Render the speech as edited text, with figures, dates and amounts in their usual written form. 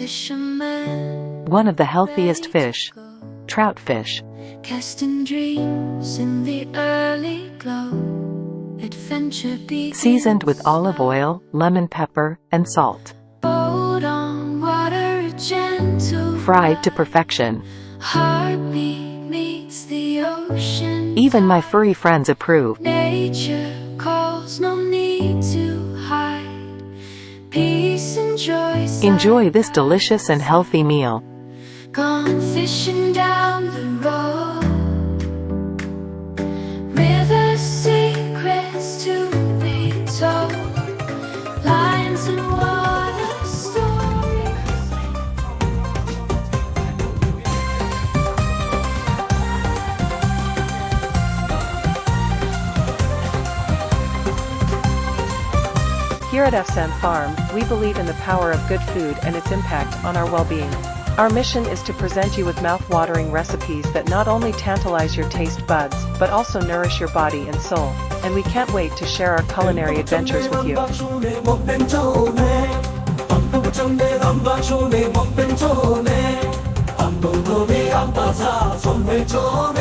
fisherman, One of the healthiest fish. Trout fish. casting dreams in the early glow. Adventure begins. Seasoned with olive oil, lemon pepper, and salt. Boat on water, gentle. Fried to perfection. Heartbeat meets the ocean. Even my furry friends approve. Nature calls, no need to hide. Peace and joy. Enjoy this delicious and healthy meal. Gone fishing down the road. River secrets to be told. Lines and water stories. Here at Afsan Farm, we believe in the power of good food and its impact on our well-being. Our mission is to present you with mouth-watering recipes that not only tantalize your taste buds, but also nourish your body and soul. And we can't wait to share our culinary adventures with you. 안